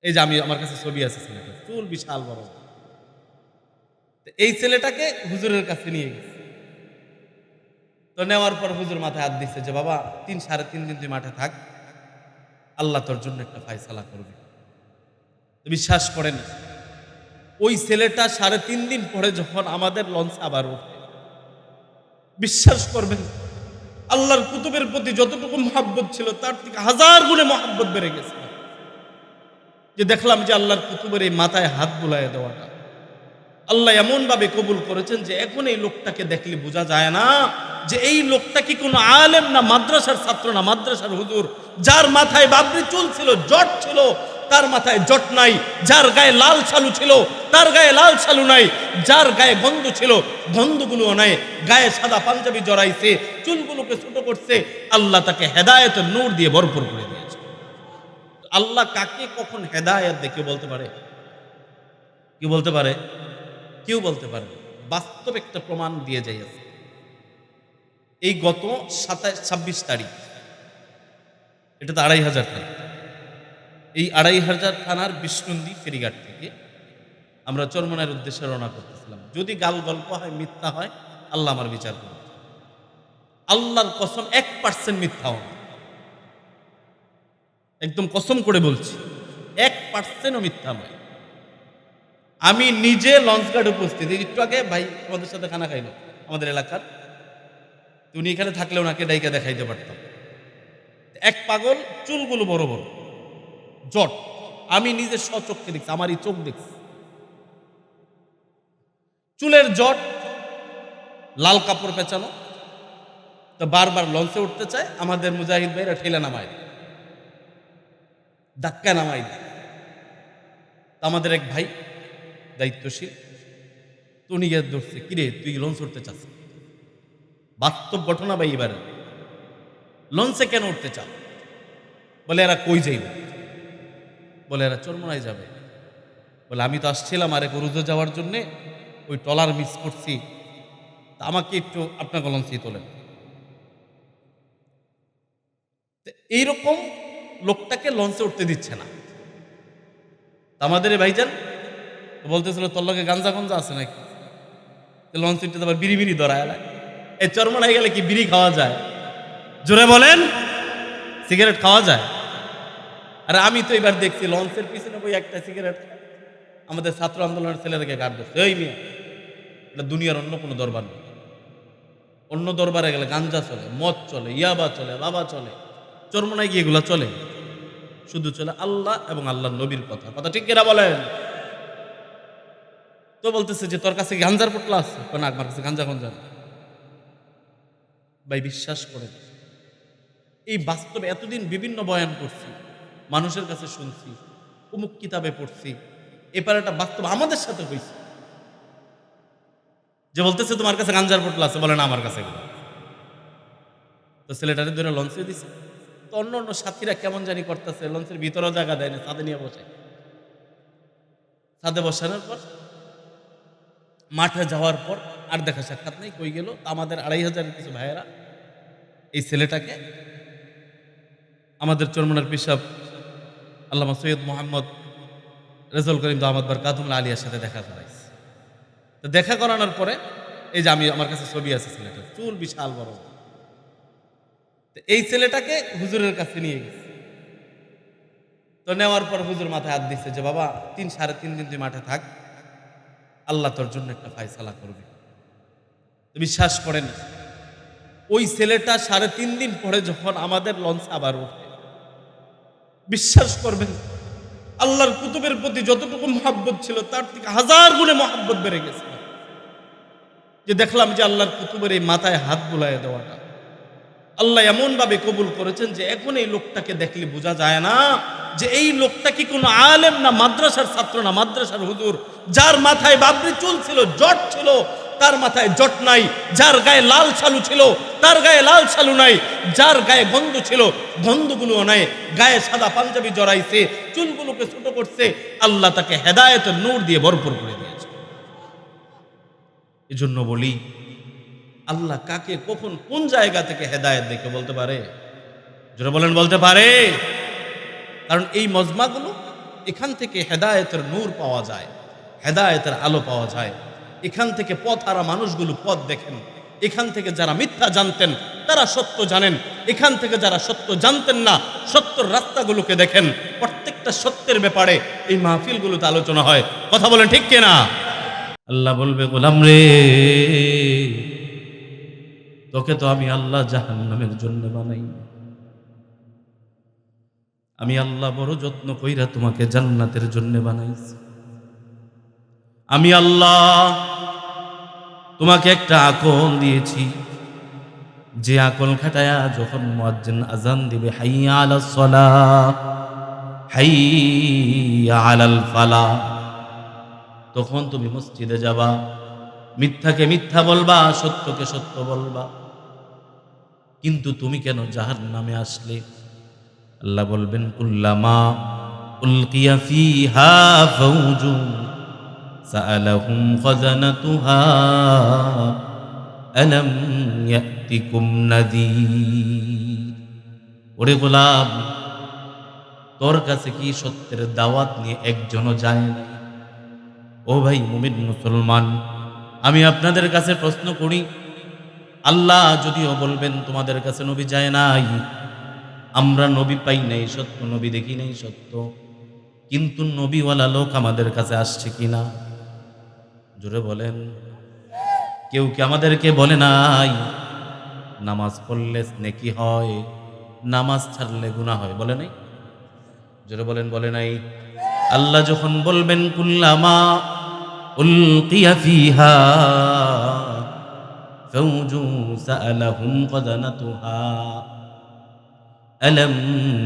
এই যে আমার কাছে ছবি আছে ছেলেটা, চুল বিশাল বড়। এই ছেলেটাকে হুজুরের কাছে নিয়ে গেছে। তো নেওয়ার পর হুজুর মাথায় হাত দিচ্ছে যে বাবা 3-3.5 দিন তুই মাঠে থাক, আল্লাহ তোর জন্য একটা ফায়সালা করবে। বিশ্বাস করেন, ওই ছেলেটা 3.5 দিন পরে যখন আমাদের লঞ্চে আবার ওঠে, বিশ্বাস করবেন আল্লাহর কুতুবের প্রতি যতটুকু মহাব্বত ছিল তার থেকে 1000 গুণে মহাব্বত বেড়ে গেছে। যে দেখলাম যে আল্লাহর কুতুবের এই মাথায় হাত বুলায় দেওয়াটা আল্লাহ এমন ভাবে কবুল করেছেন যে এখন এই লোকটাকে দেখলে বোঝা যায় না যে এই লোকটা কি কোনো আলেম না মাদ্রাসার ছাত্র না মাদ্রাসার হুজুর। যার মাথায় বাবরি চুল ছিল, জট ছিল, তার মাথায় জট নাই। যার গায়ে লাল ছালু ছিল, তার গায়ে লাল ছালু নাই। যার গায়ে গন্ধ ছিল, গন্ধগুলোও নাই। গায়ে সাদা পাঞ্জাবি জড়াইছে, চুলগুলোকে ছোট করছে। আল্লাহ তাকে হেদায়েতের নূর দিয়ে ভরপুর করে দিয়েছে। আল্লাহ কাকে কখন হেদায়েত দেখে বলতে পারে? কি বলতে পারে? কেউ বলতে পারে না। বাস্তব একটা প্রমাণ দিয়ে যাইয়াছে। এই গত 26 তারিখ, এটা তো 2500 থানা। এই 2500 থানার বিষ্ণুন্দী ফেরিঘাট থেকে আমরা চরমনার উদ্দেশ্যে রওনা করতেছিলাম। যদি গাল গল্প হয়, মিথ্যা হয়, আল্লাহ আমার বিচার করবে। আল্লাহর কসম 1% মিথ্যা হবে, একদম কসম করে বলছি, 1%ও মিথ্যা নয়। আমি নিজে লঞ্চ গার্ড উপস্থিত। একটু আগে ভাই আমাদের সাথে খানা খাইলো আমাদের এলাকার, উনি এখানে থাকলে ওনাকে ডাইকা দেখাইতে পারতাম। এক পাগল, চুলগুলো বড় বড়, জট। আমি নিজে স্বচক্ষে দেখছি, আমারই চোখ দেখছি। চুলের জট, লাল কাপড় পেঁচানো। তো বারবার লঞ্চে উঠতে চায়, আমাদের মুজাহিদ ভাইরা ঠেলে নামায়, ধাক্কা নামাই দেয়। আমাদের এক ভাই দায়িত্বশীল, তো উনি গিয়ে ধরছে, কিরে তুই লঞ্চ উঠতে চাস? বাস্তব ঘটনা ভাই। এবার লঞ্চে কেন উঠতে চাও? বলে এরা কই যাইব? বলে এরা চরমনায় যাবে। বলে আমি তো আসছিলাম আরেক উরুজে যাওয়ার জন্যে, ওই ট্রলার মিস করছি, তা আমাকে একটু আপনাকে লঞ্চে তোলেন। এইরকম লোকটাকে লঞ্চে উঠতে দিচ্ছে না। আমাদের এই ভাইজান বলতেছিল তোর লগে গাঞ্জা গঞ্জা আছে নাকি? লঞ্চে উঠতে আবার বিড়ি বিড়ি ধরায়। এই চরমনায় গেলে কি বিড়ি খাওয়া যায়? জোরে বলেন, সিগারেট খাওয়া যায়? আর আমি তো এবার দেখছি লঞ্চের পিছনে বই একটা সিগারেট আমাদের ছাত্র আন্দোলনের ছেলেদেরকে গাড় ধরছে। এই মেয়ে, এটা দুনিয়ার অন্য কোনো দরবার নেই। অন্য দরবারে গেলে গাঞ্জা চলে, মদ চলে, ইয়াবা চলে, বাবা চলে। চরমনায় গিয়ে এগুলা চলে? শুধু চলে আল্লাহ এবং আল্লাহ নবীর কথা। কথা ঠিক কিনা বলেন? তো বলতেছে যে তোর কাছে গাঞ্জার পোটলা আছে? না, আমার কাছে গাঞ্জা গঞ্জা নেই। ভাই বিশ্বাস করেন, এই বাস্তবে এতদিন বিভিন্ন বয়ান করছি, মানুষের কাছে শুনছি, অমুক কিতাবে পড়ছি, এবার একটা বাস্তব আমাদের সাথে হয়েছে। যে বলতেছে তোমার কাছে গাঞ্জার পোটলা আছে, বলে না আমার কাছে। তো ছেলেটারে ধরে লঞ্চে দিছে। তো অন্য অন্য সাথীরা কেমন জানি করতেছে, লঞ্চের ভিতরেও জায়গা দেয় না, ছাদে নিয়ে বসে। ছাদে বসানোর পর মাঠে যাওয়ার পর আর দেখা সাক্ষাৎ নেই, কই গেল। আমাদের 2500 কিছু ভাইয়েরা এই ছেলেটাকে আমাদের চরমনার পিসাব আল্লামা সৈয়দ মোহাম্মদ রেজল করিম আহমদ বরকাতুল্লাহ আলিয়ার সাথে দেখা করাইছে। তো দেখা করানোর পরে এই যে আমার কাছে ছবি আছে ছেলেটার, চুল বিশাল বড়। এই ছেলেটাকে হুজুরের কাছে নিয়ে গেছে। তো নেওয়ার পর হুজুর মাথায় হাত দিচ্ছে যে বাবা 3-3.5 দিন তুই মাঠে থাক, আল্লাহ তোর জন্য একটা ফায়সালা করবে। বিশ্বাস করেন, ওই ছেলেটা 3.5 দিন পরে যখন আমাদের লঞ্চে আবার ওঠে, বিশ্বাস করবেন আল্লাহর কুতুবের প্রতি যতটুকু মহাব্বত ছিল তার থেকে 1000 গুণে মহাব্বত বেড়ে গেছে। যে দেখলাম যে আল্লাহর কুতুবের এই মাথায় হাত বুলায় দেওয়াটা আল্লাহ এমন ভাবে কবুল করেছেন যে এখন এই লোকটাকে দেখলে বোঝা যায় না যে এই লোকটা কি কোনো আলেম না মাদ্রাসার ছাত্র না মাদ্রাসার হুজুর। যার মাথায় বাবরি চুল ছিল, জট ছিল, তার মাথায় জট নাই। যার গায়ে লাল ছালু ছিল, তার গায়ে লাল ছালু নাই। যার গায়ে গন্ধ ছিল, গন্ধগুলোও নাই। গায়ে সাদা পাঞ্জাবি জড়াইছে, চুলগুলোকে ছোট করছে। আল্লাহ তাকে হেদায়েতের নূর দিয়ে ভরপুর করে দিয়েছে। এজন্য বলি, আল্লাহ কাকে কখন কোন জায়গা থেকে হেদায়েত দেখে বলতে পারে? যারা বলেন বলতে পারে। কারণ এই মজমাগুলো, এখান থেকে হেদায়েতের নূর পাওয়া যায়, হেদায়েতের আলো পাওয়া যায়। এখান থেকে পথ হারা মানুষগুলো পথ দেখেন। এখান থেকে যারা মিথ্যা জানতেন তারা সত্য জানেন। এখান থেকে যারা সত্য জানতেন না সত্যর রাস্তাগুলোকে দেখেন। প্রত্যেকটা সত্যের ব্যাপারে এই মাহফিলগুলোতে আলোচনা হয়। কথা বলেন ঠিক কিনা? আল্লাহ বলবে, গোলাম রে, তোকে তো আমি আল্লাহ জাহান্নামের জন্য বানাই, আমি আল্লাহ বড় যত্ন কইরা তোমাকে জান্নাতের জন্য বানাইছি। আমি আল্লাহ তোমাকে একটা আকল দিয়েছি, যে আকল খাটায়া যখন মুয়াজ্জিন আজান দিবে, হাইয়া আলাস সালাহ, হাইয়া আলাল ফালাহ, তখন তুমি মসজিদে যাবা, মিথ্যাকে মিথ্যা বলবা, সত্যকে সত্য বলবা। কিন্তু তুমি কেন জাহান্নামে আসলে? আল্লাহ বলবেন, কুল্লামা উলকিয়া ফিহা ফাউজুন সাআলাহুম খাযানাতুহা আলাম ইয়াতিকুম নাযীর। ওরে গোলাম, তোর কাছে কি সত্যের দাওয়াত নিয়ে একজনও যায় না? ও ভাই মুমিন মুসলমান, আমি আপনাদের কাছে প্রশ্ন করি, আল্লাহ যদিও বলবেন তোমাদের কাছে নবী যায় নাই, আমরা নবী পাই নাই সত্য, নবী দেখি নাই সত্য, কিন্তু নবীওয়ালা লোক আমাদের কাছে আসছে কিনা? জোরে বলেন। কেউ কি আমাদেরকে বলে নাই নামাজ পড়লে নেকি হয়, নামাজ ছাড়লে গুনাহ হয়? বলে নাই? জোরে বলেন, বলে নাই? আল্লাহ যখন বলবেন, কুল্লামা উলকিয়া ফিহা ফাউজুন সাআলাহুম খাযানাতুহা আলাম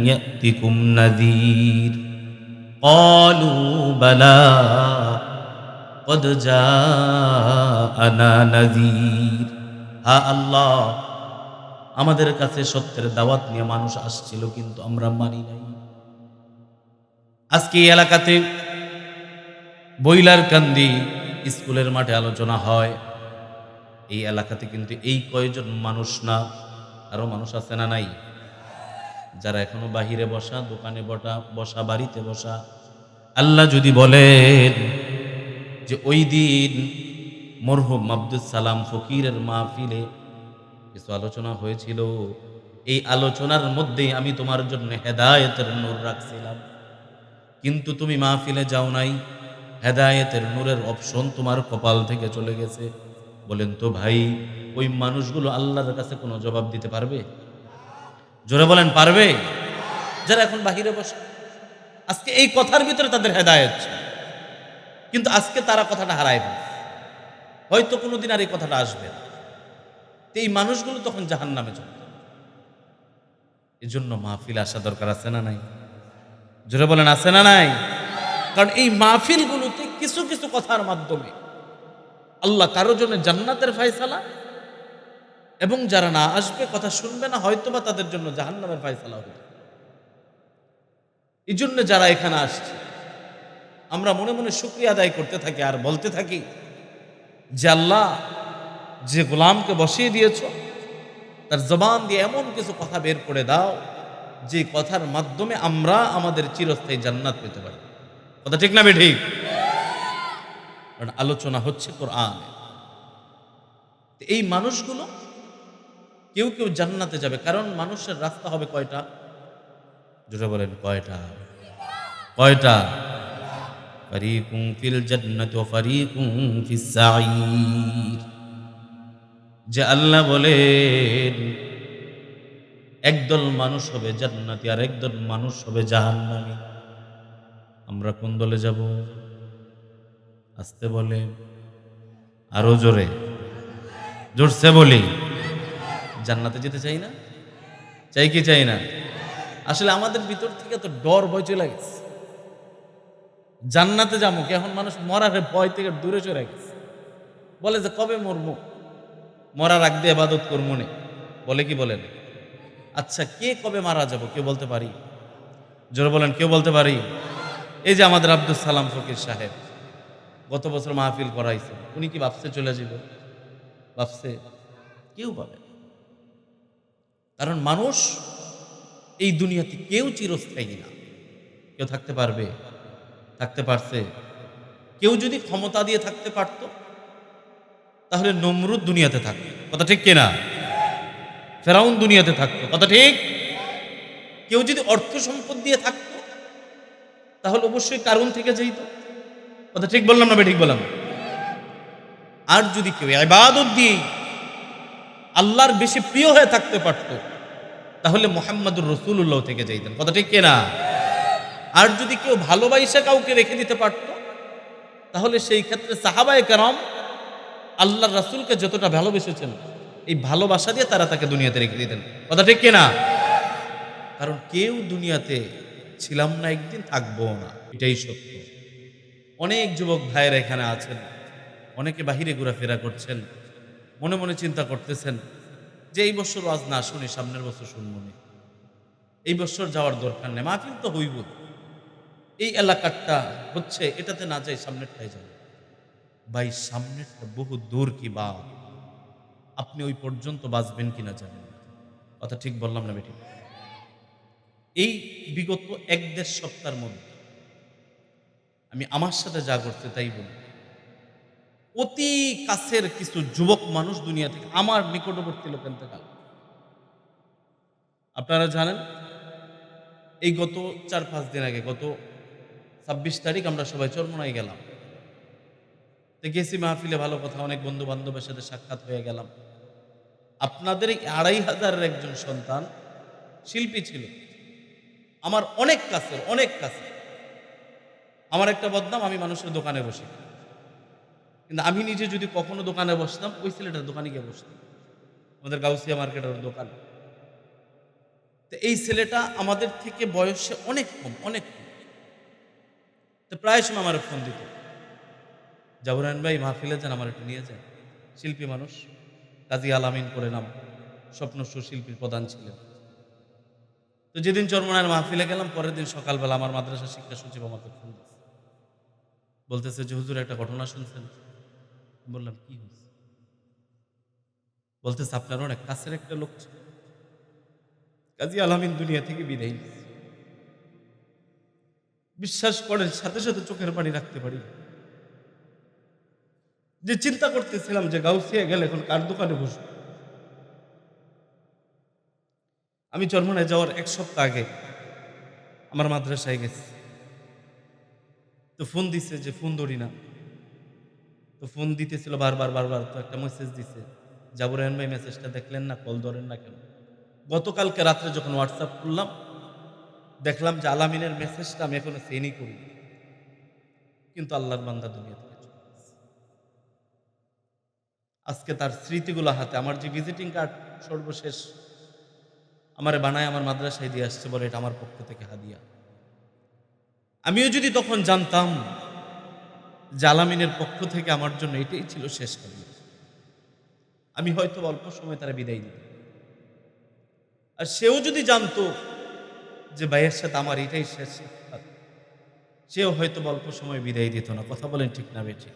ইয়াতিকুম নাযীর ক্বালু বালা কদ জাআনা নাযীর। হ্যাঁ আল্লাহ, আমাদের কাছে সত্যের দাওয়াত নিয়ে মানুষ আসছিল, কিন্তু আমরা মানি নাই। আজকে এই এলাকাতে বইলার কান্দি স্কুলের মাঠে আলোচনা হয়। এই এলাকাতে কিন্তু এই কয়জন মানুষ না, আরো মানুষ আছে না নাই, যারা এখনো বাহিরে বসা, দোকানে বসা, বাড়িতে বসা। আল্লাহ যদি বলেন যে ওই দিন মরহুম আব্দুল সালাম ফকিরের মাহফিলে কিছু আলোচনা হয়েছিল, এই আলোচনার মধ্যে আমি তোমার জন্য হেদায়েতের নূর রাখছিলাম, কিন্তু তুমি মাহফিলে যাও নাই, হেদায়েতের নূরের অপশন তোমার কপাল থেকে চলে গেছে। বলেন তো ভাই, ওই মানুষগুলো আল্লাহর কাছে কোনো জবাব দিতে পারবে? জোরে বলেন, পারবে? যারা এখন বাহিরে বসে, আজকে এই কথার ভিতরে তাদের হেদায়েত ছিল, কিন্তু আজকে তারা কথাটা হারায় ফেলছে। হয়তো কোনোদিন আর এই কথাটা আসবে না। এই মানুষগুলো তখন জাহান্নামে চলে যাবে। এই জন্য মাহফিল আসা দরকার আছে না নাই? জোরে বলেন, আছে না নাই? কারণ এই মাহফিলগুলোতে কিছু কিছু কথার মাধ্যমে আল্লাহ কারো জন্য জান্নাতের ফয়সালা, এবং যারা না আসবে, কথা শুনবে না, হয়তোবা তাদের জন্য জাহান্নামের ফয়সালা হবে। এই জন্য যারা এখানে আসছে, আমরা মনে মনে শুকরিয়া আদায় করতে থাকি আর বলতে থাকি যে আল্লাহ, যে গোলামকে বসিয়ে দিয়েছ, তার জবান দিয়ে এমন কিছু কথা বের করে দাও যে কথার মাধ্যমে আমরা আমাদের চিরস্থায়ী জান্নাত পেতে পারি। কথা ঠিক না ঠিক? কারণ আলোচনা হচ্ছে কোরআনে। এই মানুষগুলো কেউ কেউ জান্নাতে যাবে, কারণ মানুষের রাস্তা হবে কয়টা? জোরে বলেন, কয়টা? কয়টা? ফারিকুম ফিল জান্নাতি ওয়া ফারিকুম ফিস সাঈর। যে আল্লাহ বলেন একদল মানুষ হবে জান্নাতি আর একদল মানুষ হবে জাহান্নামী। আমরা কোন দলে যাব? আসতে বলে, আরো জোরে, জোরসে বলি। জান্নাতে যেতে চাই না? চাই কি চাই না? আসলে আমাদের ভিতর থেকে তো ডর ভয় চলে গেছে। জান্নাতে যাবো কি, এখন মানুষ মরার ভয় থেকে দূরে চলে গেছে। বলে যে কবে মরবো, মরার আগ দিয়ে ইবাদত করবো নে, বলে কি বলেন? আচ্ছা, কে কবে মারা যাব কেউ বলতে পারি? জোরে বলেন, কেউ বলতে পারি? এই যে আমাদের আব্দুল সালাম ফকির সাহেব গত বছর মাহফিল করাইছে, উনি কি ভাবছে চলে যাব? ভাবছে? কেউ ভাবে না। কারণ মানুষ এই দুনিয়াতে কেউ চিরস্থায়ী না। কেউ থাকতে পারবে? থাকতে পারছে? কেউ যদি ক্ষমতা দিয়ে থাকতে পারত, তাহলে নমরুদ দুনিয়াতে থাকতো। কথা ঠিক কিনা? ফেরাউন দুনিয়াতে থাকতো। কথা ঠিক? কেউ যদি অর্থ সম্পদ দিয়ে থাকতো, তাহলে অবশ্যই কারুন থেকে যেত। কথা ঠিক বললাম না বেঠিক বললাম? আর যদি কেউ ইবাদত দিয়ে আল্লাহর বেশি প্রিয় হয়ে থাকতে পারত, তাহলে মুহাম্মদুর রাসূলুল্লাহ থেকে যাইতেন। কথা ঠিক কিনা? আর যদি কেউ ভালোবাসা কাউকে রেখে দিতে পারত, তাহলে সেই ক্ষেত্রে সাহাবায়ে কেরাম আল্লাহর রাসূলকে যতটা ভালোবেসেছেন, এই ভালোবাসা দিয়ে তারা তাকে দুনিয়াতে রেখে দিতেন। কথা ঠিক কিনা? কারণ কেউ দুনিয়াতে ছিলাম না একদিন, থাকবো না, এটাই সত্য। অনেক যুবক ভাইয়েরা এখানে আছেন, অনেকে বাহিরে ঘোরাফেরা করছেন, মনে মনে চিন্তা করতেছেন যে এই বছর ওয়াজ না শুনি, সামনের বছর শুনবো না, এই বছর যাওয়ার দরকার নেই, মাহফিল তো হইব, এই এলাকাটা হচ্ছে, এটাতে না যাই সামনেরটাই যাব। ভাই সামনেরটা বহু দূর কি বা, আপনি ওই পর্যন্ত বাঁচবেন কিনা জানেন না। কথা ঠিক বললাম না বেটি? এই বিগত ১-১.৫ সপ্তাহের মধ্যে আমি আমার সাথে যা করতে তাই বলি, অতি কাছের কিছু যুবক মানুষ দুনিয়া থেকে, আমার নিকটবর্তী লোক ইন্তেকাল। আপনারা জানেন, এই গত ৪-৫ দিন আগে, গত ২৬ তারিখ আমরা সবাই চরমোনাই গেলাম। তো গেছি মাহফিলে, ভালো কথা, অনেক বন্ধু বান্ধবের সাথে সাক্ষাৎ হয়ে গেলাম। আপনাদের এই ২৫০০ একজন সন্তান শিল্পী ছিল, আমার অনেক কাছের, অনেক কাছে। আমার একটা বদনাম, আমি মানুষের দোকানে বসি, কিন্তু আমি নিজে যদি কখনো দোকানে বসতাম, ওই ছেলেটার দোকানে গিয়ে বসতাম, আমাদের গাউসিয়া মার্কেটের দোকান। তো এই ছেলেটা আমাদের থেকে বয়সে অনেক কম, অনেক কম। তো প্রায় সময় আমার ফোন দিত, জাবরান ভাই মাহফিলে যান, আমার একটু নিয়ে যান। শিল্পী মানুষ, কাজী আলামিন করে নাম, স্বপ্ন সুশিল্পীর প্রধান ছিলেন। তো যেদিন চরমোনাইয়ের মাহফিলে গেলাম, পরের দিন সকালবেলা আমার মাদ্রাসা শিক্ষা সচিব আমাকে ফোন দিচ্ছে, বলতেছে যে হুজুর একটা ঘটনা শুনছেন? বললাম কি হয়েছে? বলতেছে আপনার অনেক কাছের একটা লোক ছিল, কাজী আলামিন দুনিয়া থেকে বিদায় নিয়েছে। বিশ্বাস করেন, সাথে সাথে চোখের পানি রাখতে পারি। যে চিন্তা করতেছিলাম যে গাউসিয়া গেলে এখন কার দোকানে বসবো। আমি চরমোনাই যাওয়ার ১ সপ্তাহ আগে আমার মাদ্রাসায় গেছি, তো ফোন দিছে, যে ফোন ধরি না, তো ফোন দিতেছিল বারবার বারবার, তো একটা মেসেজ দিছে, জাবরায়ন ভাই মেসেজটা দেখলেন না, কল ধরেন না কেন? গতকালকে রাত্রে যখন হোয়াটসঅ্যাপ করলাম, দেখলাম যে আলামিনের মেসেজটা আমি এখনো সেন্ডই করি, কিন্তু আল্লাহর বান্দা দুনিয়া থেকে চলে গেছে। আজকে তার স্মৃতিগুলো হাতে, আমার যে ভিজিটিং কার্ড সর্বশেষ আমারে বানায় আমার মাদ্রাসায় দিয়ে আসছে, বলে এটা আমার পক্ষ থেকে হাদিয়া। আমিও যদি তখন জানতাম যে আলামিনের পক্ষ থেকে আমার জন্য এটাই ছিল শেষ হাদিয়া, আমি হয়তো অল্প সময় তারা বিদায় দিত। আর সেও যদি জানতো যে ভাইয়ের সাথে আমার এটাই শেষ সাক্ষাৎ, সেও হয়তো অল্প সময় বিদায় দিত না। কথা বলেন ঠিক না বেঠি?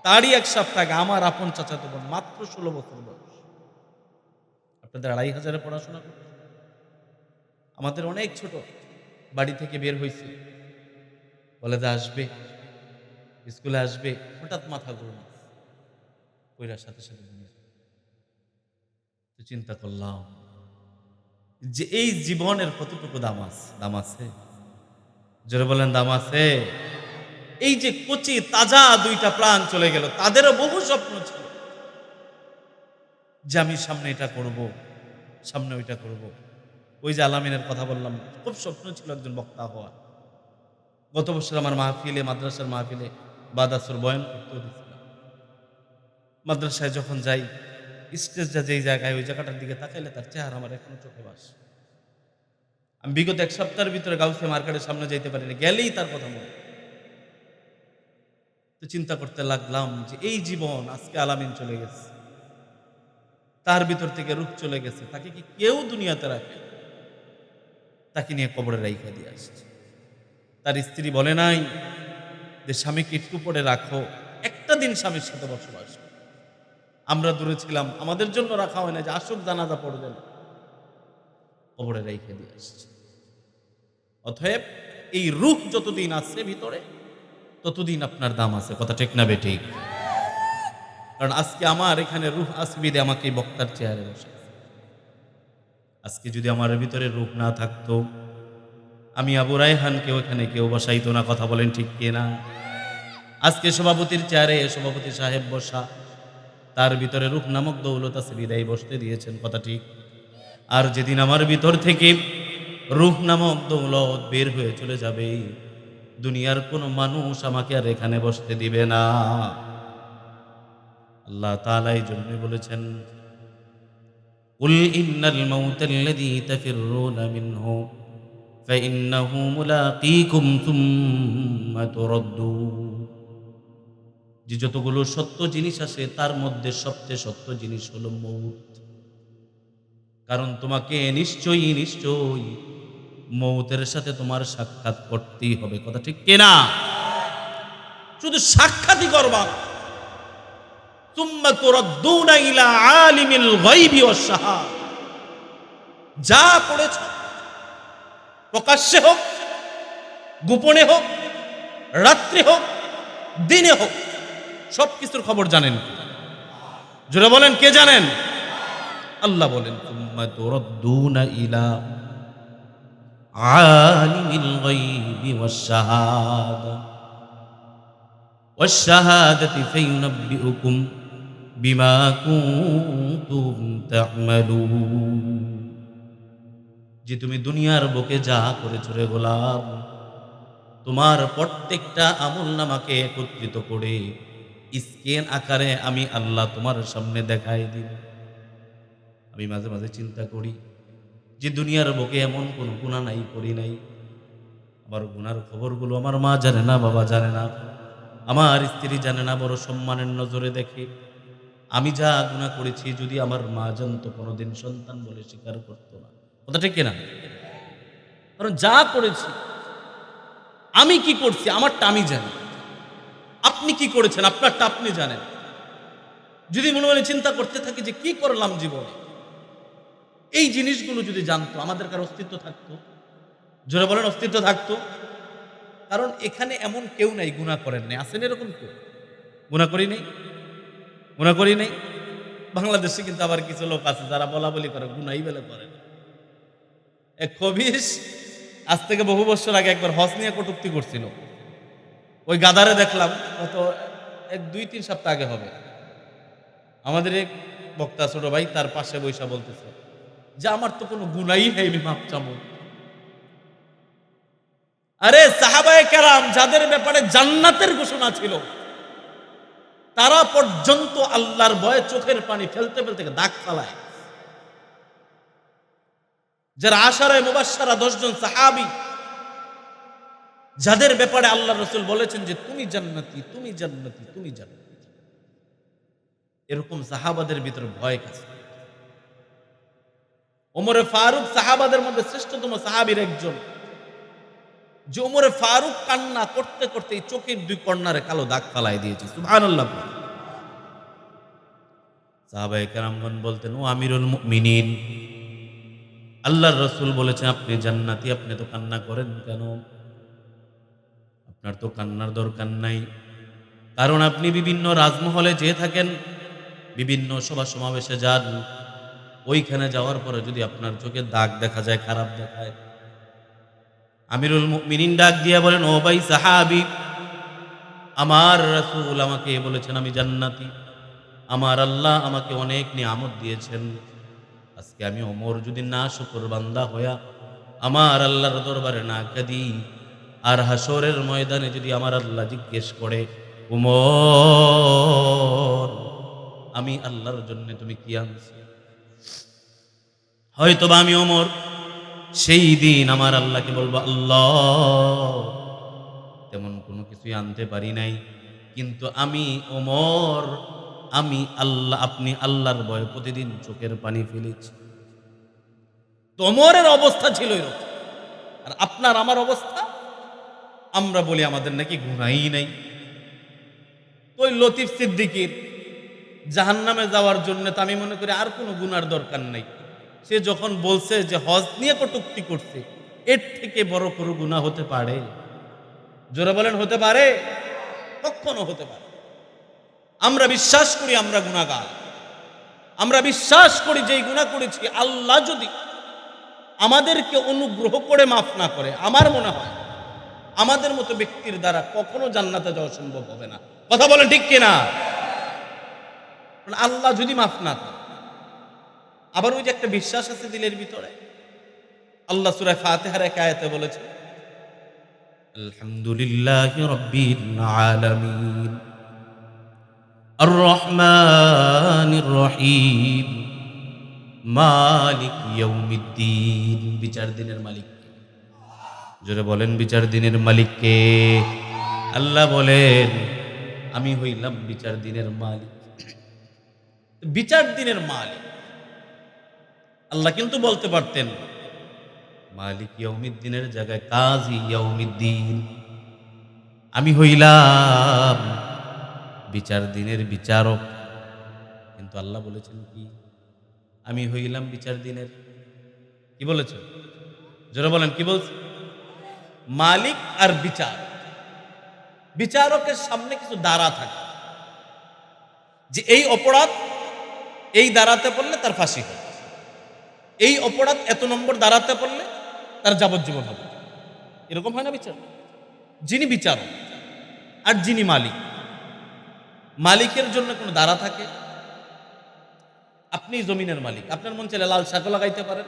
তারই ১ সপ্তাহ আগে আমার আপন চাচাতো বোন, মাত্র ১৬ বছর বয়স, আপনাদের ২৫০০ পড়াশোনা করত, আমাদের অনেক ছোট, বাড়ি থেকে বের হয়েছে, বলে যে আসবে, স্কুলে আসবে, হঠাৎ মাথা ঘুরল, কইরার সাথে সাথে দুনিয়া চলে গেল। তো চিন্তা করলাম যে এই জীবনের কতটুকু দাম আছে, দাম আছে? জোরে বলেন দাম আছে? এই যে কচি তাজা ২টা প্রাণ চলে গেল, তাদেরও বহু স্বপ্ন ছিল যে আমি সামনে এটা করব, সামনে ওইটা করব। ওই যে আলামিনের কথা বললাম, খুব স্বপ্ন ছিল একজন বক্তা হওয়ার। গত বছর আমার মাহফিলে, মাদ্রাসার মাহফিলে বাদাসুর বয়ান করতেও দিচ্ছিলাম। মাদ্রাসায় যখন যাই, স্টেজটা যেই জায়গায়, ওই জায়গাটার দিকে তাকাইলে তার চেহারা আমার এখনো চোখে ভাসে। আমি বিগত ১ সপ্তাহের ভিতরে গাউসিয়া মার্কেটের সামনে যাইতে পারিনি, গেলেই তার কথা মনে। তো চিন্তা করতে লাগলাম যে এই জীবন, আজকে আলামিন চলে গেছে, তার ভিতর থেকে রূপ চলে গেছে, তাকে কি কেউ দুনিয়াতে রাখে? তাকে নিয়ে কবরে রাইখা দিয়ে আসছে। তার স্ত্রী বলে নাই যে স্বামীকে একটু পরে রাখো, একটা দিন স্বামীর সাথে বসবাস করো। আমরা দূরে ছিলাম, আমাদের জন্য রাখা হয় না যে আসুক জানাজা পড়বেন, কবরে রাইখা দিয়ে আসছে। অতএব এই রূহ যতদিন আছে ভিতরে ততদিন আপনার দাম আছে। কথা ঠিক না বেঠিক? কারণ আজকে আমার এখানে রূহ আসবিদে আমাকে এই বক্তার চেয়ারে বসে। আজকে যদি আমার ভিতরে রূহ না থাকতো, আমি আবু রায়হানকে ওখানে কেউ বসাইতো না। কথা বলেন ঠিক কিনা? আজকে সভাপতির চেয়ারে সভাপতি সাহেব বসা, তার ভিতরে রূহ নামক দৌলত আছে বিদায় বসতে দিয়েছেন। কথা ঠিক? আর যেদিন আমার ভিতর থেকে রূহ নামক দৌলত বের হয়ে চলে যাবে, দুনিয়ার কোনো মানুষ আমাকে আর এখানে বসতে দিবে না। আল্লাহ তাআলা এই জন্য বলেছেন, কুল ইন্নাল মাউতাল্লাযী তাফিররুনা মিনহু ফাইন্নাহু মুলাকীকুম সুম্মা তুরাদ্দুন। যে যতগুলো সত্য জিনিস আছে তার মধ্যে সবচেয়ে সত্য জিনিস হলো মৌত। কারণ তোমাকে নিশ্চয়ই নিশ্চয়ই মৌতের সাথে তোমার সাক্ষাৎ করতেই হবে। কথা ঠিক কিনা? শুধু সাক্ষাৎই করবা না, সুম্মা তুরাদ্দুনা ইলা আলিমিল গায়বি ওয়াশ শাহাদা। যা করেছো প্রকাশ্যে হোক, গোপনে হোক, রাত্রি হোক, দিনে হোক, সবকিছুর খবর জানেন। জোরে বলেন, কে জানেন? আল্লাহ বলেন, সুম্মা তুরাদ্দুনা ইলা আলিমিল গায়বি ওয়াশ শাহাদাতি ফায়ুনাব্বিউকুম বিমা কুনতুম তা'মালুন। যে তুমি দুনিয়ার বুকে যা করেছো রে গোলাম, তোমার প্রত্যেকটা আমলনামাকে একত্রিত করে স্ক্যান আকারে আমি আল্লাহ তোমার সামনে দেখাই দিব। আমি মাঝে মাঝে চিন্তা করি যে দুনিয়ার বুকে এমন কোন গুনাহ নাই, করি নাই। আমার গুনার খবরগুলো আমার মা জানে না, বাবা জানে না, আমার স্ত্রী জানে না, বড় সম্মানের নজরে দেখে। আমি যা গুনাহ করেছি যদি আমার মা জানতো, কোনোদিন সন্তান বলে স্বীকার করতো না। কথা ঠিক কিনা? কারণ যা করেছি, আমি কি করছি আমারটা আমি জানি, আপনি কি করেছেন আপনারটা আপনি জানেন। যদি মনে মনে চিন্তা করতে থাকি যে কি করলাম জীবনে, এই জিনিসগুলো যদি জানতো, আমাদের কার অস্তিত্ব থাকতো? জোরে বলেন, অস্তিত্ব থাকতো? কারণ এখানে এমন কেউ নাই গুনাহ করেন নাই। আছেন এরকম কেউ? গুনাহ করি নাই, গুনাহ করি নাই। বাংলাদেশে কিন্তু আবার কিছু লোক আছে যারা বলা বলি করে গুনাহই বেলা করে না। এক খবিশ আজ থেকে বহু বছর আগে একবার হজ নিয়ে কটূক্তি করছিল। ওই গাদারে দেখলাম গত 1-2-3 সপ্তাহ আগে হবে, আমাদের এক বক্তা ছোট ভাই তার পাশে বৈশা বলতেছে যে আমার তো কোনো গুনাহই নেই, আমি মাপ চাবো। আরে সাহাবায়ে কেরাম যাদের ব্যাপারে জান্নাতের ঘোষণা ছিল, তারা পর্যন্ত আল্লাহর ভয়ে চোখের পানি ফেলতে ফেলতে দাগ ফালায়। যারা আশারায়ে মুবাশশারা 10 জন সাহাবী, যাদের ব্যাপারে আল্লাহ রাসূল বলেছেন যে তুমি জান্নাতি, তুমি জান্নাতি, তুমি জান্নাতি, এরকম সাহাবাদের ভিতর ভয় কাজ করে। ওমরে ফারুক সাহাবাদের মধ্যে শ্রেষ্ঠতম সাহাবীর একজন, যে ওমরে ফারুক কান্না করতে করতে এই চোখের 2 কর্নারে কালো দাগ ফালায় দিয়েছে। সুবহানাল্লাহ। সাহাবায়ে কেরামগণ বলতেন, ও আমিরুল মুমিনিন, আল্লাহর রাসূল বলেছেন আপনি জান্নাতি, আপনি তো কান্না করেন কেন? আপনার তো কান্নার দরকার নাই, কারণ আপনি বিভিন্ন রাজমহলে যেয়ে থাকেন, বিভিন্ন সভা সমাবেশে যান, ওইখানে যাওয়ার পরে যদি আপনার চোখে দাগ দেখা যায়, খারাপ দেখায়, আমিরুল মুমিনিন ডাক দিয়া বলেন, ও ভাই সাহাবী, আমার রাসূল আমাকে বলেছেন আমি জান্নাতি, আমার আল্লাহ আমাকে অনেক নিয়ামত দিয়েছেন। আজকে আমি ওমর যদি না শুকর বান্দা হইয়া আমার আল্লাহর দরবারে না কাঁদি, আর হাসরের ময়দানে যদি আমার আল্লাহ জিজ্ঞেস করে, ওমর আমি আল্লাহর জন্য তুমি কি আনছো, হয়তোবা আমি ওমর সেই দিন আমার আল্লাহকে বলবো, আল্লাহ তেমন কোনো কিছুই আনতে পারি নাই, কিন্তু আমি ওমর, আমি আল্লাহ, আপনি আল্লাহর ভয়ে প্রতিদিন চোখের পানি ফেলেছি। ওমরের অবস্থা ছিল এরকম। আর আপনার আমার অবস্থা, আমরা বলি আমাদের নাকি গুনাহই নাই। তো ওই লতিফ সিদ্দিকীর জাহান্নামে যাওয়ার জন্য তো আমি মনে করি আর কোনো গুনার দরকার নাই। সে যখন বলছে যে হজ নিয়ে কটূক্তি করছে, এর থেকে বড় কোনো গুনাহ হতে পারে? জোরে বলেন, হতে পারে? কখনো হতে পারে। আমরা বিশ্বাস করি আমরা গুনাহগার, আমরা বিশ্বাস করি যেই গুনাহ করেছি আল্লাহ যদি আমাদেরকে অনুগ্রহ করে মাফ না করে, আমার মনে হয় আমাদের মতো ব্যক্তির দ্বারা কখনো জান্নাতে যাওয়া সম্ভব হবে না। কথা বলেন ঠিক কিনা? আল্লাহ যদি মাফ না করে, আবার ওই যে একটা বিশ্বাস আছে দিলের ভিতরে, আল্লাহ সূরা ফাতিহার এক আয়াতে বলেছে, আলহামদুলিল্লাহি রাব্বিল আলামিন আর রহমানির রহিম মালিক ইয়াউমিদ্দিন। বিচার দিনের মালিক কে? জোরে বলেন, বিচার দিনের মালিক কে? আল্লাহ বলেন, আমি হইলাম বিচার দিনের মালিক। বিচার দিনের মালিক আল্লাহ, কিন্তু বলতে পারতেন মালিক ইয়াউমিদ্দিনের জায়গায় কাজী ইয়াউমিদ্দিন। আমি হইলাম বিচার দিনের বিচারক, কিন্তু আল্লাহ বলেছেন কি? আমি হইলাম বিচার দিনের কি বলেছেন? জোরে বলেন, কি বলছে? মালিক আর বিচার। বিচারকের সামনে কিছু দ্বারা থাকে, যে এই অপরাধ এই দাঁড়াতে পারলে তার ফাঁসি হয়, এই অপরাধ এত নম্বর দাঁড়াতে পারলে তার যাবজ্জীবন হবে। এরকম হয় না বিচার? যিনি বিচারক আর যিনি মালিক, মালিকের জন্য কোনো দ্বারা থাকে। আপনি জমিনের মালিক, আপনার মন চাইলে লাল শাকও লাগাইতে পারেন,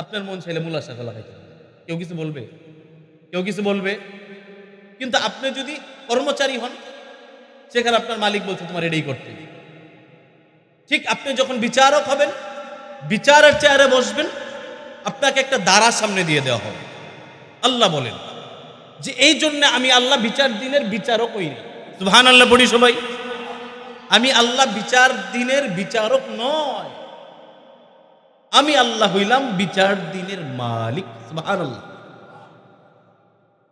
আপনার মন চাইলে মূলা শাকও লাগাইতে পারেন। কেউ কিছু বলবে? কেউ কিছু বলবে? কিন্তু আপনি যদি কর্মচারী হন, সেখানে আপনার মালিক বলছে তোমার এটাই করতে। ঠিক আপনি যখন বিচারক হবেন, বিচারের চেয়ারে বসবেন, আপনাকে একটা দ্বারা সামনে দিয়ে দেওয়া হবে। আল্লাহ বলেন যে এই জন্য আমি আল্লাহ বিচার দিনের বিচারক হই না। সুবহানাল্লাহ পড়ি সবাই। আমি আল্লাহ বিচার দিনের বিচারক নয়, আমি আল্লাহ হইলাম বিচার দিনের মালিক। সুবহানাল্লাহ।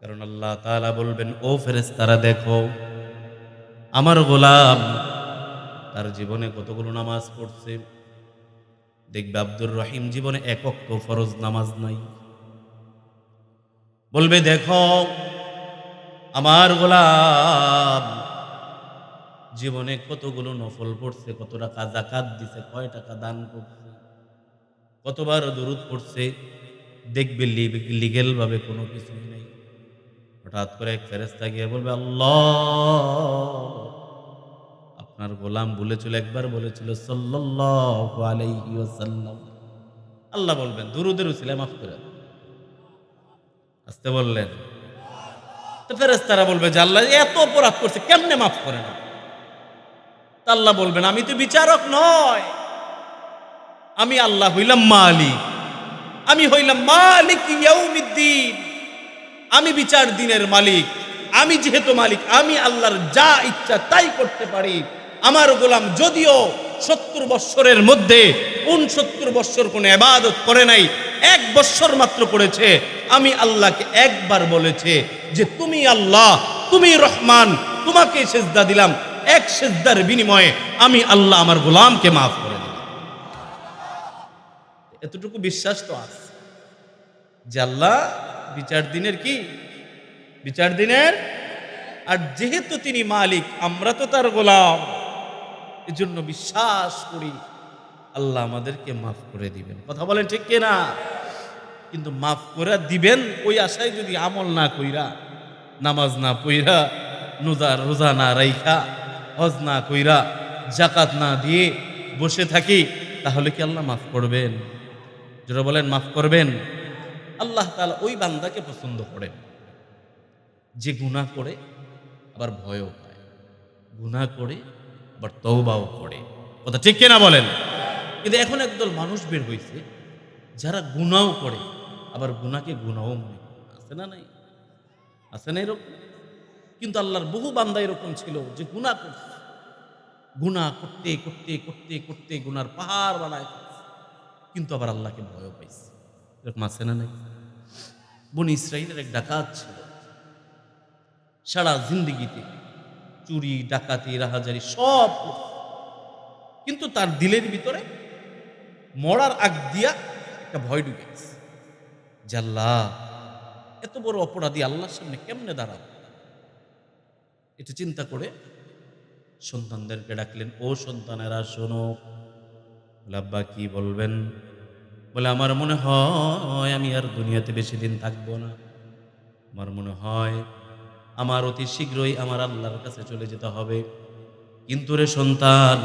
কারণ আল্লাহ তাআলা বলবেন, ও ফেরেশতারা দেখো আমার গোলাম তার জীবনে কতগুলো নামাজ পড়ছে। দেখবে আব্দুর রহিম জীবনে এক ওয়াক্ত ফরজ নামাজ নাই। বলবে দেখো আমার গোলাম জীবনে কতগুলো নফল পড়ছে, কত টাকা যাকাত দিছে, কয় টাকা দান করছে, কতবার দুরূদ পড়ছে। দেখবে লিগেল ভাবে কোনো কিছুই নাই। হঠাৎ করে এক ফেরেশতা গিয়ে বলবে, আল্লাহ আপনার গোলাম বলেছিল, একবার বলেছিল সাল্লাল্লাহু আলাইহি ওয়াসাল্লাম। আল্লাহ বলবেন দুরূদের উসিলায় মাফ করে দাও। আসতে বললেন তো ফেরেশতারা বলবে যে আল্লাহ এত অপরাধ করছে কেমনে মাফ করে না? আল্লাহ বলবেন আমি তো বিচারক নয়, আমি আল্লাহ হইলাম মালিক। আমি হইলাম মালিক ইয়াউমিদ্দিন, আমি বিচার দিনের মালিক। আমি যেহেতু মালিক, আমি আল্লাহর যা ইচ্ছা তাই করতে পারি। আমার গোলাম যদিও 70 বৎসরের মধ্যে 69 বৎসর কোনো ইবাদত করে নাই, 1 বৎসর মাত্র করেছে, আমি আল্লাহকে একবার বলেছে যে তুমি আল্লাহ, তুমি রহমান, তোমাকে সেজদা দিলাম। এক সেজদার বিনিময়ে আমি আল্লাহ আমার গোলামকে মাফ করে দিলাম। এতটুকু বিশ্বাস তো আছে যে আল্লাহ বিচার দিনের কি? বিচার দিনের। আর যেহেতু তিনি মালিক, আমরা তো তার গোলাম, এজন্য বিশ্বাস করি আল্লাহ আমাদেরকে মাফ করে দিবেন। কথা বলেন ঠিক কিনা? কিন্তু মাফ করে দিবেন ওই আশায় যদি আমল না কইরা, নামাজ না পইরা, রোজা না রাইখা, হজ না কইরা, যাকাত না দিয়ে বসে থাকি, তাহলে কি আল্লাহ মাফ করবেন? যারা বলেন মাফ করবেন। আল্লাহ তাআলা ওই বান্দাকে পছন্দ করেন যে গুনাহ করে আবার ভয়ও পায়, গুনাহ করে আবার তওবাও করে। কথা ঠিক কিনা বলেন? কিন্তু এখন একদল মানুষ বের হয়েছে যারা গুনাহও করে আবার গুনাহকে গুনাহও মনে করে। আছে না নাই? আছে না এরকম? কিন্তু আল্লাহর বহু বান্দা এরকম ছিল যে গুনাহ করছে, গুনাহ করতে করতে করতে করতে গুনার পাহাড় বানায় ফেলছে, কিন্তু আবার আল্লাহকে ভয়ও পাইছে। এরকম আছে না নাই? বনি ইসরাইলের এক ডাকাত ছিল, সারা জিন্দেগিতে চুরি ডাকাতি রাহাজারি সব করছে, কিন্তু তার দিলের ভিতরে মরার আগ দিয়া একটা ভয় ঢুকে গেছে যে আল্লাহ, এত বড় অপরাধী আল্লাহর সামনে কেমনে দাঁড়াবো? এটা চিন্তা করে সন্তানদেরকে ডাকলেন, ও সন্তানেরা শোনো। বলে আব্বা কি বলবেন? বলে আমার মনে হয় আমি আর দুনিয়াতে বেশি দিন থাকবো না। আমার মনে হয় আমার অতি শীঘ্রই আমার আল্লাহর কাছে চলে যেতে হবে। কিন্তু রে সন্তান,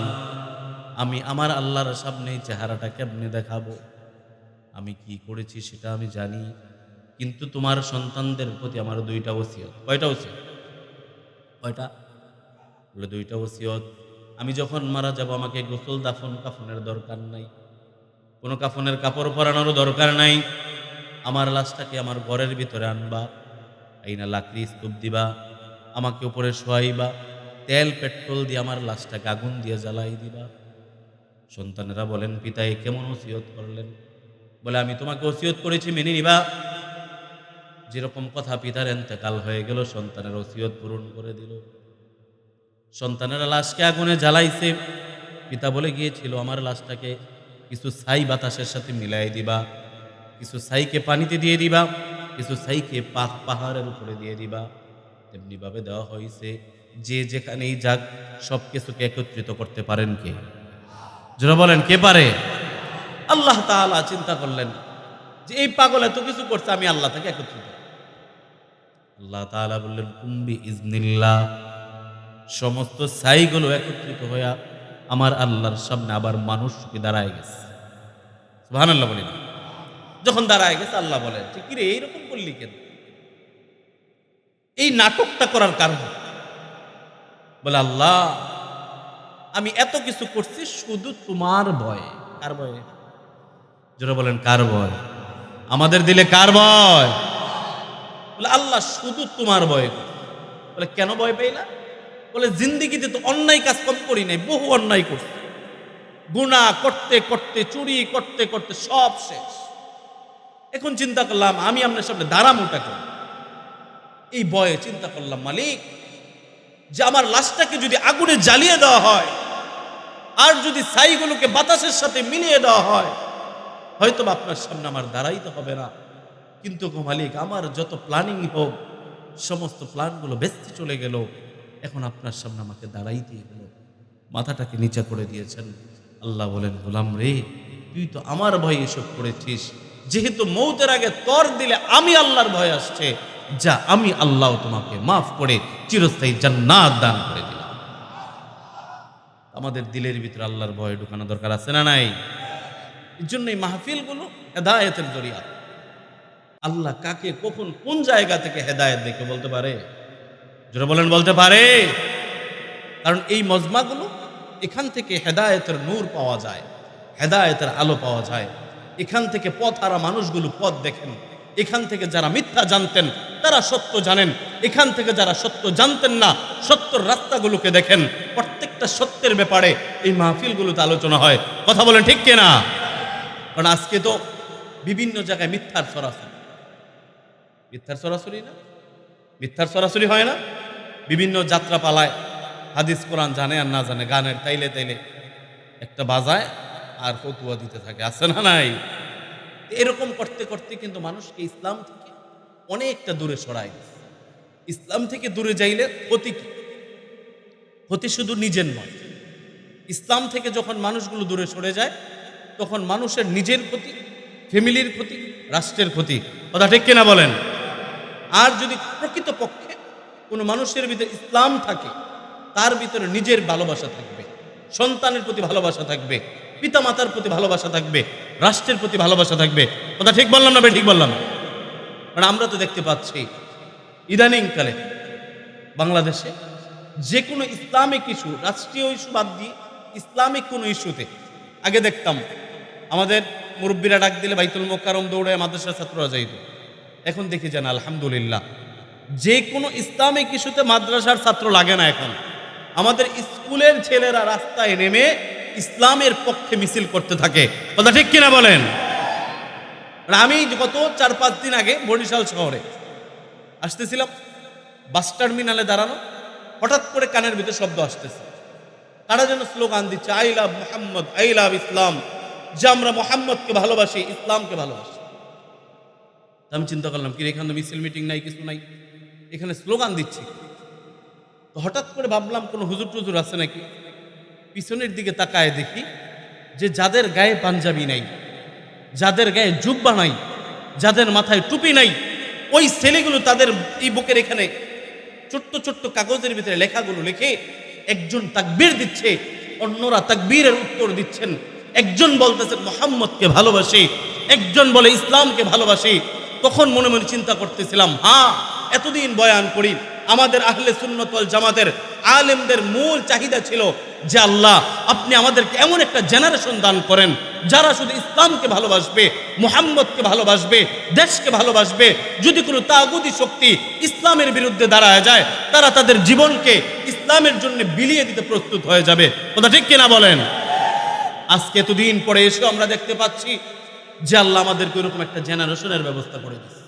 আমি আমার আল্লাহর সামনে এই চেহারাটা কেমনে দেখাবো? আমি কি করেছি সেটা আমি জানি, কিন্তু তোমার সন্তানদের প্রতি আমার দুইটা ওসিয়ত। কয়টা ওসিয়ত? কয়টা? বলে দুইটা ওসিয়ত। আমি যখন মারা যাব আমাকে গোসল দাফন কাফনের দরকার নাই, কোনো কাফনের কাপড় পরানোরও দরকার নাই। আমার লাশটাকে আমার ঘরের ভিতরে আনবা, আইনা লাকড়ি স্তূপ দিবা, আমাকে উপরে শোয়াইবা, তেল পেট্রোল দিয়ে আমার লাশটাকে আগুন দিয়ে জ্বালাই দিবা। সন্তানেরা বলেন, পিতা এ কেমন ওসিয়ত করলেন? বলে আমি তোমাকে ওসিয়ত করেছি, মেনে নিবা। যেরকম কথা পিতার এন্তেকাল হয়ে গেল, সন্তানের ওসিয়ত পূরণ করে দিল। সন্তানেরা লাশকে আগুনে জ্বালাইছে। পিতা বলে গিয়েছিল, আমার লাশটাকে কিছু ছাই বাতাসের সাথে মিলাই দিবা, কিছু ছাইকে পানিতে দিয়ে দিবা, কিছু ছাইকে পাহাড়ের উপরে দিয়ে দিবা। তেমনি ভাবে দেওয়া হয়েছে। যে যেখানেই যাক সব কিছুকে একত্রিত করতে পারেন কে? যারা বলেন কে পারে? আল্লাহ তাআলা চিন্তা করলেন যে এই পাগল এত কিছু করছে, আমি আল্লাহ তাকে একত্রিত। আল্লাহ তাআলা বললেন, কুম্বি ইজনিল্লাহ। সমস্ত ছাইগুলো একত্রিত হইয়া আমার আল্লাহর সামনে আবার মানুষ রূপে দাঁড়ায় গেছে। সুবহানাল্লাহ বলি না? যখন দাঁড়ায় গেছে, আল্লাহ বলেন, ঠিক রে এইরকম করলি কেন? এই নাটকটা করার কারণ? বলে আল্লাহ, আমি এত কিছু করছি শুধু তোমার ভয়ে। কার ভয়ে? যারা বলেন কার ভয়? আমাদের দিলে কার ভয়? বলে আল্লাহ শুধু তোমার ভয়। বলে কেন ভয় পাইলা? বলে জিন্দিগিতে তো অন্যায় কাজ কম করি নাই, বহু অন্যায় করছি। গুনাহ করতে করতে, চুরি করতে করতে সব শেষ। এখন চিন্তা করলাম আমি আপনার সামনে দাঁড়ামোটা করি। এই ভয়ে চিন্তা করলাম, মালিক, যে আমার লাশটাকে যদি আগুনে জ্বালিয়ে দেওয়া হয় আর যদি ছাইগুলোকে বাতাসের সাথে মিলিয়ে দেওয়া হয়, হয়তো আপনার সামনে আমার দাঁড়াইতে হবে না। কিন্তু গো মালিক, আমার যত প্ল্যানিং হোক সমস্ত প্ল্যানগুলো ভেস্তে চলে গেল। এখন আপনার সামনে আমাকে দাঁড়াইতেই হলো। মাথাটাকে নিচে করে দিয়েছেন। আল্লাহ বলেন, গোলাম রে, তুই তো আমার ভয় এসব করেছিস। যেহেতু মৌতের আগে তর দিলে আমি আল্লাহর ভয় আসছে, যা আমি আল্লাহ তোমাকে মাফ করে চিরস্থায়ী জান্নাত দান করে দিলাম। আমাদের দিলের ভিতরে আল্লাহর ভয় ঢুকানো দরকার আছে না নাই? এর জন্য এই মাহফিলগুলো হেদায়েতের জরিয়া। আল্লাহ কাকে কখন কোন জায়গা থেকে হেদায়েত দেখে বলতে পারে? যারা বলেন বলতে পারে। কারণ এই মজমাগুলো, এখান থেকে হেদায়েতের নূর পাওয়া যায়, হেদায়েতের আলো পাওয়া যায়। এখান থেকে পথহারা মানুষগুলো পথ দেখেন। এখান থেকে যারা মিথ্যা জানতেন তারা সত্য জানেন। এখান থেকে যারা সত্য জানতেন না, সত্যর রাস্তাগুলোকে দেখেন। প্রত্যেকটা সত্যের ব্যাপারে এই মাহফিলগুলোতে আলোচনা হয়। কথা বলেন ঠিক কিনা? কারণ আজকে তো বিভিন্ন জায়গায় মিথ্যার ছড়াছড়ি। মিথ্যার ছড়াছড়ি না? মিথ্যার ছড়াছড়ি হয় না? বিভিন্ন যাত্রা পালায় হাদিস কোরআন জানে আর না জানে, গানের তাইলে তাইলে একটা বাজায় আর ফতুয়া দিতে থাকে, আছে না নাই? এরকম করতে করতে কিন্তু মানুষকে ইসলাম থেকে অনেকটা দূরে সরায় দিচ্ছে। ইসলাম থেকে দূরে যাইলে ক্ষতি কি? ক্ষতি শুধু নিজের নয়। ইসলাম থেকে যখন মানুষগুলো দূরে সরে যায়, তখন মানুষের নিজের ক্ষতি, ফ্যামিলির ক্ষতি, রাষ্ট্রের ক্ষতি। কথা ঠিক কিনা বলেন? আর যদি প্রকৃতপক্ষে কোনো মানুষের ভিতরে ইসলাম থাকে, তার ভিতরে নিজের ভালোবাসা থাকবে, সন্তানের প্রতি ভালোবাসা থাকবে, পিতামাতার প্রতি ভালোবাসা থাকবে, রাষ্ট্রের প্রতি ভালোবাসা থাকবে। কথা ঠিক বললাম না? ঠিক বললাম? কারণ আমরা তো দেখতে পাচ্ছি ইদানিংকালে বাংলাদেশে যে কোনো ইসলামিক ইস্যু, রাষ্ট্রীয় ইস্যু বাদ দিয়ে ইসলামিক কোনো ইস্যুতে আগে দেখতাম আমাদের মুরব্বীরা ডাক দিলে বাইতুল মোকাররম দৌড়ে মাদ্রাসার ছাত্ররা যাইত। এখন দেখি যেন আলহামদুলিল্লাহ যে কোনো ইসলামিক ইস্যুতে মাদ্রাসার ছাত্র লাগে না। এখন আমাদের স্কুলের ছেলেরা রাস্তায় নেমে ইসলামের পক্ষে মিছিল করতে থাকে। কথা ঠিক কিনা বলেন? আমি গত 4-5 দিন আগে বরিশাল শহরে আসতেছিলাম, বাস টার্মিনালে দাঁড়ানো, হঠাৎ করে কানের ভিতরে শব্দ আসতেছে, তারা যেন স্লোগান দিচ্ছে, I love Mohammad, I love Islam, যে আমরা মোহাম্মদকে ভালোবাসি, ইসলামকে ভালোবাসি। তো আমি চিন্তা করলাম কি এখানে তো মিছিল মিটিং নাই, কিছু নাই, এখানে স্লোগান দিচ্ছি। তো হঠাৎ করে ভাবলাম কোনো হুজুর টুজুর আছে নাকি। পিছনের দিকে তাকায় দেখি যে যাদের গায়ে পাঞ্জাবি নাই, যাদের গায়ে জুব্বা নাই, যাদের মাথায় টুপি নাই, ওই ছেলেগুলো তাদের এই বুকের এখানে ছোট্ট ছোট্ট কাগজের ভিতরে লেখাগুলো লিখে একজন তাকবীর দিচ্ছে, অন্যরা তাকবীরের উত্তর দিচ্ছেন। একজন বলতেছেন মুহাম্মদকে ভালোবাসি, একজন বলে ইসলামকে ভালোবাসি। তখন মনে মনে চিন্তা করতেছিলাম, হ্যাঁ, এতদিন বয়ান করি, আমাদের আহলে সুন্নাত ওয়াল জামাতের আলেমদের মূল চাহিদা ছিল যে আল্লাহ আপনি আমাদেরকে এমন একটা জেনারেশন দান করেন যারা শুধু ইসলামকে ভালোবাসবে, মুহাম্মদকে ভালোবাসবে, দেশকে ভালোবাসবে। যদি কোনো তাগুতি শক্তি ইসলামের বিরুদ্ধে দাঁড়ায় যায়, তারা তাদের জীবনকে ইসলামের জন্য বিলিয়ে দিতে প্রস্তুত হয়ে যাবে। কথা ঠিক কিনা বলেন? আজকে এতদিন পরে এসেও আমরা দেখতে পাচ্ছি যে আল্লাহ আমাদেরকে এরকম একটা জেনারেশনের ব্যবস্থা করে দিয়েছে,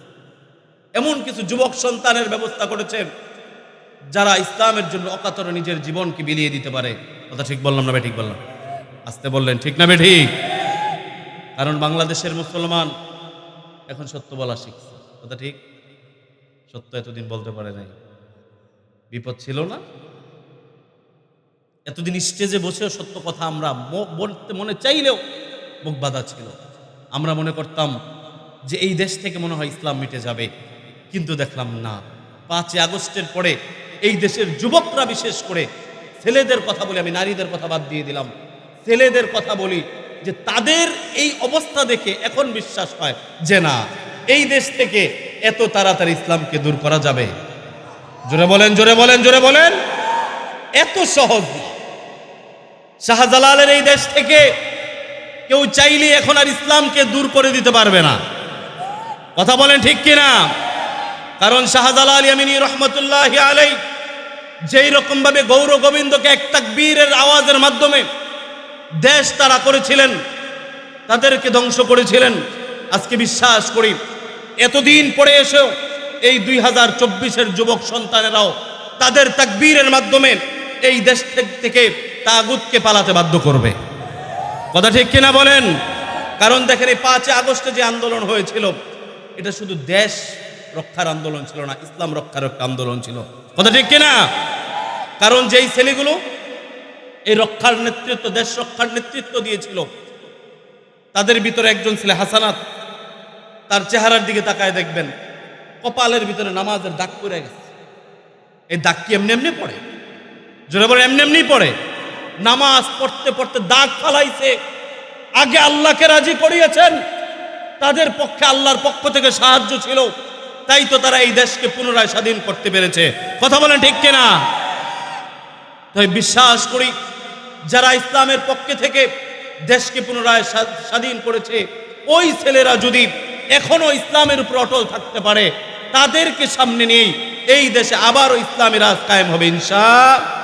এমন কিছু যুবক সন্তানের ব্যবস্থা করেছেন যারা ইসলামের জন্য অকাতরে নিজের জীবনকে বিলিয়ে দিতে পারে। কথা ঠিক বললাম না ঠিক বললাম? আসতে বললেন ঠিক না ঠিক? কারণ বাংলাদেশের মুসলমান এখন সত্য বলা শিখছে। কথা ঠিক? সত্য এতদিন বলতে পারে নাই, বিপদ ছিল না। এতদিন স্টেজে বসেও সত্য কথা আমরা বলতে মনে চাইলেও মুখ বাধা ছিল। আমরা মনে করতাম যে এই দেশ থেকে মনে হয় ইসলাম মিটে যাবে, কিন্তু দেখলাম না। 5 আগস্টের পরে এই দেশের যুবকরা, বিশেষ করে ছেলেদের কথা বলি, আমি নারীদের কথা বাদ দিয়ে দিলাম, ছেলেদের কথা বলি, যে তাদের এই অবস্থা দেখে এখন বিশ্বাস হয় যে না, এই দেশ থেকে এত তাড়াতাড়ি ইসলামকে দূর করা যাবে। জোরে বলেন, জোরে বলেন, জোরে বলেন। এত সহজ শাহজালালের এই দেশ থেকে কেউ চাইলে এখন আর ইসলামকে দূর করে দিতে পারবে না। কথা বলেন ঠিক কিনা? কারণ শাহজালাল ইয়ামিনী রহমতুল্লাহি আলাইহি যেই রকম ভাবে গৌর গোবিন্দকে এক তাকবীরের আওয়াজের মাধ্যমে দেশ তারা করেছিলেন, তাদেরকে ধ্বংস করেছিলেন। আজকে বিশ্বাস করি এতদিন পরে এসেও এই 2024-এর যুবক সন্তানেরাও তাদের তাকবীরের মাধ্যমে এই দেশ থেকে তাগুতকে পালাতে বাধ্য করবে। কথা ঠিক কিনা বলেন? কারণ দেখেন এই 5 আগস্টে যে আন্দোলন হয়েছিল, এটা শুধু দেশ রক্ষার আন্দোলন ছিল না, ইসলাম রক্ষার একটা আন্দোলন ছিল। কথা ঠিক কিনা? কারণ যেই ছেলেগুলো এই রক্ষার নেতৃত্ব, দেশ রক্ষার নেতৃত্ব দিয়েছিল, তাদের ভিতরে একজন ছিল হাসানাত। তার চেহারার দিকে তাকায় দেখবেন কপালের ভিতরে নামাজের দাগ পড়ে গেছে। এই দাগ কি এমনি এমনি পড়ে? জোরে বলে এমনি এমনি পড়ে? নামাজ পড়তে পড়তে দাগ ফালাইছে। আগে আল্লাহকে রাজি করিয়েছেন, তাদের পক্ষে আল্লাহর পক্ষ থেকে সাহায্য ছিল, তাই তো তারা এই দেশকে পুনরায় স্বাধীন করতে পেরেছে। কথা বলেন ঠিক কিনা? তাই বিশ্বাস করি যারা ইসলামের পক্ষে থেকে দেশকে পুনরায় স্বাধীন করেছে, ওই ছেলেরা যদি এখনো ইসলামের উপর অটল থাকতে পারে, তাদেরকে সামনে নিয়েই এই দেশে আবারও ইসলামী রাজ কায়েম হবে ইনশাআল্লাহ।